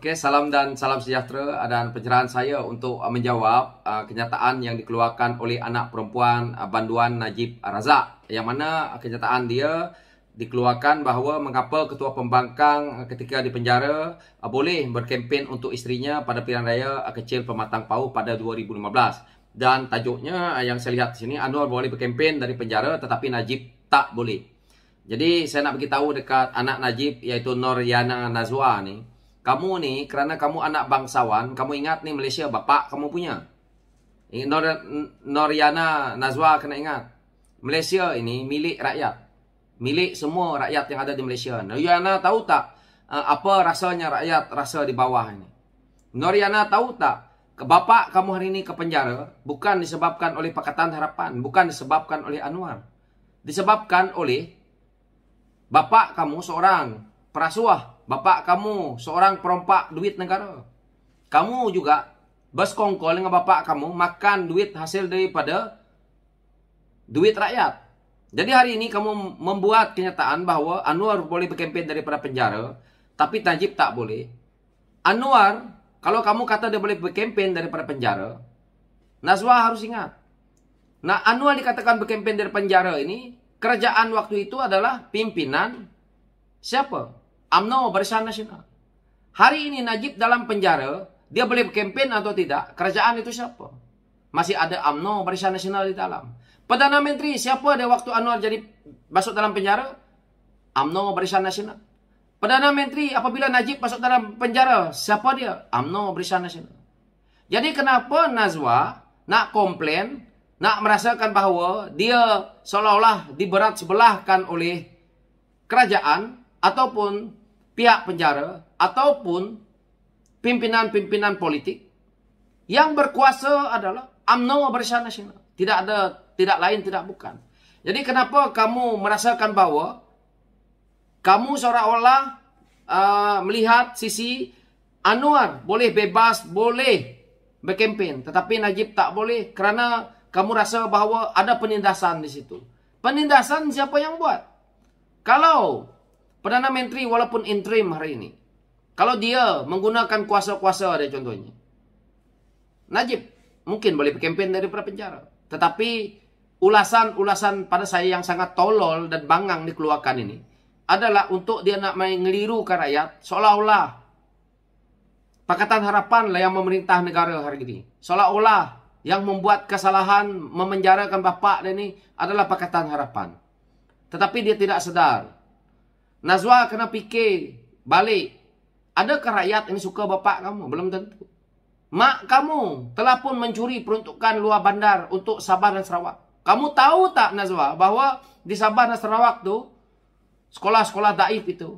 Oke, salam dan salam sejahtera dan pencerahan saya untuk menjawab kenyataan yang dikeluarkan oleh anak perempuan Banduan Najib Razak, yang mana kenyataan dia dikeluarkan bahawa mengapa ketua pembangkang ketika di penjara boleh berkempen untuk isterinya pada pilihan raya kecil Pematang Pauh pada 2015. Dan tajuknya yang saya lihat di sini, Anwar boleh berkempen dari penjara tetapi Najib tak boleh. Jadi saya nak beritahu dekat anak Najib, iaitu Noryana Nazwa ni, kamu ni kerana kamu anak bangsawan, kamu ingat ni Malaysia bapak kamu punya. Noryana Nazwa kena ingat, Malaysia ini milik rakyat. Milik semua rakyat yang ada di Malaysia. Noryana tahu tak apa rasanya rakyat rasa di bawah ini? Noryana tahu tak, bapak kamu hari ini ke penjara bukan disebabkan oleh Pakatan Harapan, bukan disebabkan oleh Anwar. Disebabkan oleh bapak kamu seorang perasuah. Bapak kamu seorang perompak duit negara. Kamu juga bersekongkol dengan bapak kamu makan duit hasil daripada duit rakyat. Jadi hari ini kamu membuat kenyataan bahawa Anwar boleh berkempen daripada penjara, tapi Najib tak boleh. Anwar, kalau kamu kata dia boleh berkempen daripada penjara, Nazwa harus ingat. Nah, Anwar dikatakan berkempen dari penjara ini, kerajaan waktu itu adalah pimpinan siapa? UMNO, Barisan Nasional. Hari ini Najib dalam penjara, dia boleh berkempen atau tidak? Kerajaan itu siapa? Masih ada UMNO, Barisan Nasional di dalam. Perdana Menteri, siapa dia waktu Anwar jadi masuk dalam penjara? UMNO, Barisan Nasional. Perdana Menteri apabila Najib masuk dalam penjara, siapa dia? UMNO, Barisan Nasional. Jadi kenapa Nazwa nak komplain, nak merasakan bahawa dia seolah-olah diberat sebelahkan oleh kerajaan ataupun pihak penjara ataupun pimpinan-pimpinan politik? Yang berkuasa adalah UMNO, Barisan Nasional. Tidak lain, tidak bukan. Jadi kenapa kamu merasakan bahawa kamu seolah-olah melihat sisi Anwar boleh bebas, boleh berkempen, tetapi Najib tak boleh kerana kamu rasa bahawa ada penindasan di situ. Penindasan siapa yang buat? Kalau Perdana Menteri walaupun interim hari ini, kalau dia menggunakan kuasa-kuasa dia contohnya, Najib mungkin boleh berkempen daripada penjara. Tetapi ulasan-ulasan pada saya yang sangat tolol dan bangang dikeluarkan ini adalah untuk dia nak mengelirukan rakyat, seolah-olah Pakatan Harapan lah yang memerintah negara hari ini. Seolah-olah yang membuat kesalahan memenjarakan bapak dia ini adalah Pakatan Harapan. Tetapi dia tidak sedar. Nazwa kena fikir balik. Adakah rakyat ini suka bapak kamu? Belum tentu. Mak kamu telah pun mencuri peruntukan luar bandar untuk Sabah dan Sarawak. Kamu tahu tak Nazwa bahawa di Sabah dan Sarawak tu, sekolah-sekolah daif itu,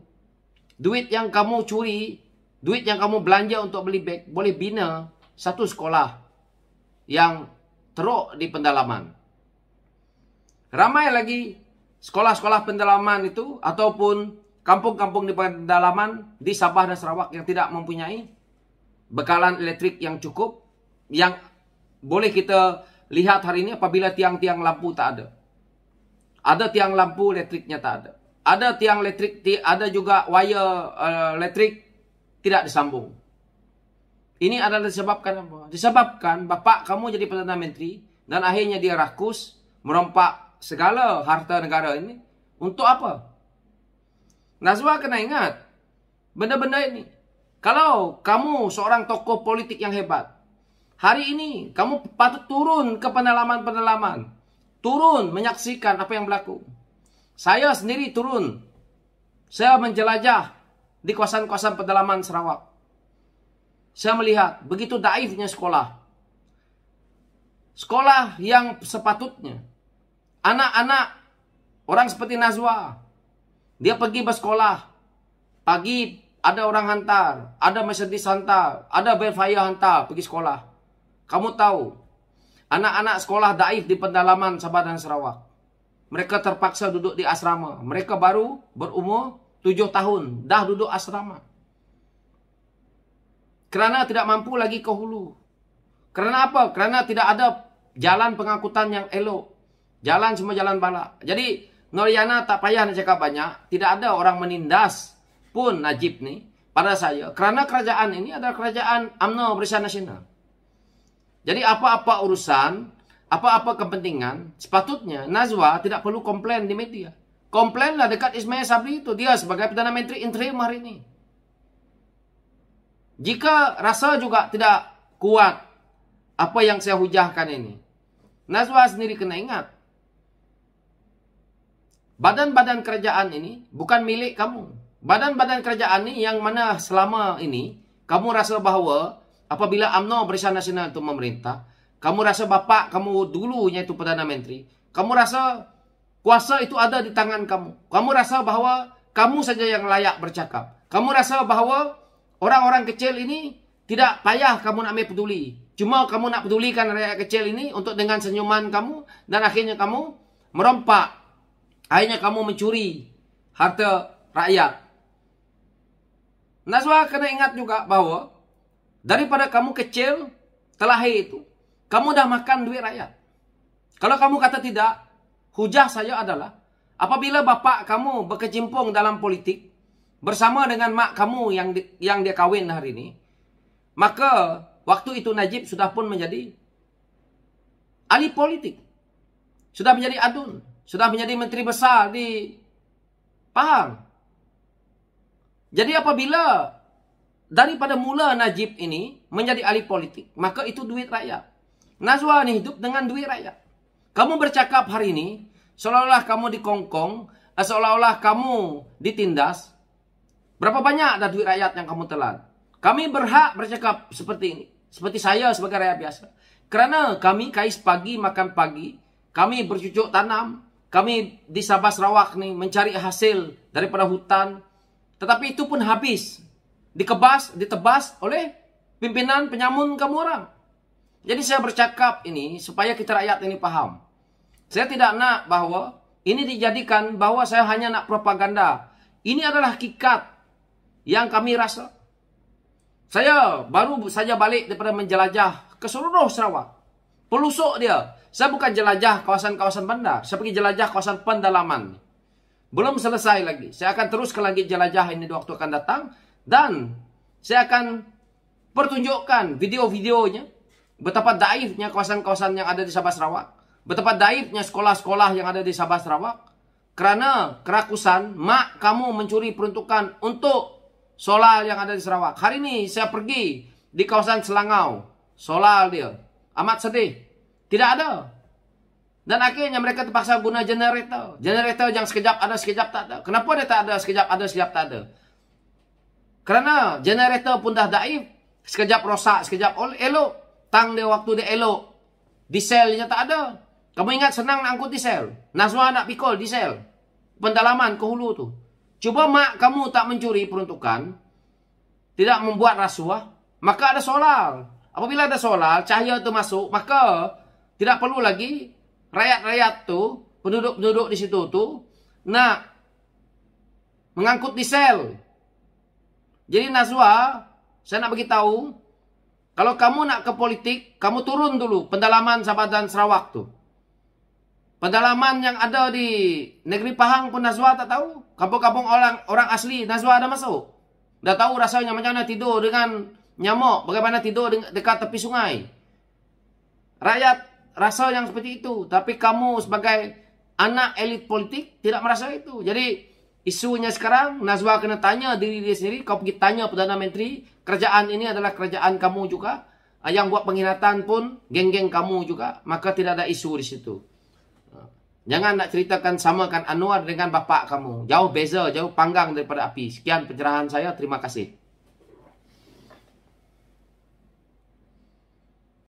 duit yang kamu curi, duit yang kamu belanja untuk beli beg, boleh bina satu sekolah yang teruk di pendalaman. Ramai lagi sekolah-sekolah pendalaman itu ataupun kampung-kampung di pendalaman di Sabah dan Sarawak yang tidak mempunyai bekalan elektrik yang cukup, yang boleh kita lihat hari ini apabila tiang-tiang lampu tak ada. Ada tiang lampu, elektriknya tak ada. Ada tiang elektrik, ada juga wire elektrik tidak disambung. Ini adalah disebabkan apa? Disebabkan bapak kamu jadi Perdana Menteri dan akhirnya dia rakus, merompak segala harta negara ini. Untuk apa? Nazwa kena ingat benda-benda ini. Kalau kamu seorang tokoh politik yang hebat, hari ini kamu patut turun ke pendalaman-pendalaman. Turun menyaksikan apa yang berlaku. Saya sendiri turun. Saya menjelajah di kawasan-kawasan pedalaman Sarawak. Saya melihat begitu daifnya sekolah. Sekolah yang sepatutnya anak-anak orang seperti Nazwa, dia pergi bersekolah. Pagi ada orang hantar, ada Mercedes hantar, ada Belfire hantar pergi sekolah. Kamu tahu, anak-anak sekolah daif di pendalaman Sabah dan Sarawak, mereka terpaksa duduk di asrama. Mereka baru berumur 7 tahun, dah duduk asrama. Kerana tidak mampu lagi ke hulu. Kerana apa? Kerana tidak ada jalan pengangkutan yang elok. Jalan semua jalan balak. Jadi Noryana tak payah nak cakap banyak. Tidak ada orang menindas pun Najib ni pada saya. Kerana kerajaan ini adalah kerajaan UMNO Barisan Nasional. Jadi apa-apa urusan, apa-apa kepentingan, sepatutnya Najwa tidak perlu komplain di media. Komplainlah dekat Ismail Sabri itu. Dia sebagai Perdana Menteri interim hari ini. Jika rasa juga tidak kuat apa yang saya hujahkan ini, Najwa sendiri kena ingat. Badan-badan kerajaan ini bukan milik kamu. Badan-badan kerajaan ini yang mana selama ini kamu rasa bahawa apabila UMNO Barisan Nasional itu memerintah, kamu rasa bapak kamu dulunya itu Perdana Menteri, kamu rasa kuasa itu ada di tangan kamu. Kamu rasa bahawa kamu saja yang layak bercakap. Kamu rasa bahawa orang-orang kecil ini tidak payah kamu nak ambil peduli. Cuma kamu nak pedulikan rakyat kecil ini untuk dengan senyuman kamu, dan akhirnya kamu merompak. Akhirnya kamu mencuri harta rakyat. Najwa kena ingat juga bahawa daripada kamu kecil terlahir itu, kamu dah makan duit rakyat. Kalau kamu kata tidak, hujah saya adalah apabila bapak kamu berkecimpung dalam politik bersama dengan mak kamu yang dia kahwin hari ini, maka waktu itu Najib sudah pun menjadi ahli politik. Sudah menjadi adun. Sudah menjadi menteri besar di Pahang. Jadi apabila daripada mula Najib ini menjadi ahli politik, maka itu duit rakyat. Najwa ini hidup dengan duit rakyat. Kamu bercakap hari ini seolah-olah kamu dikongkong, seolah-olah kamu ditindas. Berapa banyak dah duit rakyat yang kamu telan? Kami berhak bercakap seperti ini. Seperti saya sebagai rakyat biasa. Kerana kami kais pagi makan pagi. Kami bercucuk tanam. Kami di Sabah Sarawak ni mencari hasil daripada hutan. Tetapi itu pun habis. Ditebas oleh pimpinan penyamun kamu orang. Jadi saya bercakap ini supaya kita rakyat ini faham. Saya tidak nak bahawa ini dijadikan bahawa saya hanya nak propaganda. Ini adalah hakikat yang kami rasa. Saya baru saja balik daripada menjelajah ke seluruh Sarawak. Pelusuk dia. Saya bukan jelajah kawasan-kawasan bandar. Saya pergi jelajah kawasan pendalaman. Belum selesai lagi. Saya akan teruskan lagi jelajah ini di waktu akan datang. Dan saya akan pertunjukkan video-videonya. Betapa daifnya kawasan-kawasan yang ada di Sabah Sarawak. Betapa daifnya sekolah-sekolah yang ada di Sabah Sarawak. Kerana kerakusan, mak kamu mencuri peruntukan untuk solar yang ada di Sarawak. Hari ini saya pergi di kawasan Selangau. Solar dia. Amat sedih. Tidak ada. Dan akhirnya mereka terpaksa guna generator. Generator yang sekejap ada, sekejap tak ada. Kenapa dia tak ada, sekejap tak ada? Kerana generator pun dah daif. Sekejap rosak, sekejap elok. Tang dia waktu dia elok. Dieselnya tak ada. Kamu ingat senang nak angkut diesel. Najwa nak pikul diesel. Pendalaman ke hulu tu. Cuba mak kamu tak mencuri peruntukan. Tidak membuat rasuah. Maka ada solar. Apabila ada solar, cahaya tu masuk. Maka tidak perlu lagi rakyat-rakyat tu, penduduk-penduduk di situ tu, nak mengangkut diesel. Jadi Najwa, saya nak beritahu, kalau kamu nak ke politik, kamu turun dulu pendalaman Sabah dan Sarawak tu. Pendalaman yang ada di negeri Pahang pun Najwa tak tahu. Kampung-kampung orang asli Najwa ada masuk. Dah tahu rasanya macam mana tidur dengan nyamuk, bagaimana tidur dekat tepi sungai. Rakyat rasa yang seperti itu. Tapi kamu sebagai anak elit politik tidak merasa itu. Jadi isunya sekarang Najwa kena tanya diri dia sendiri. Kau pergi tanya Perdana Menteri. Kerajaan ini adalah kerajaan kamu juga. Yang buat pengkhianatan pun geng-geng kamu juga. Maka tidak ada isu di situ. Jangan nak ceritakan samakan Anwar dengan bapak kamu. Jauh beza, jauh panggang daripada api. Sekian pencerahan saya. Terima kasih.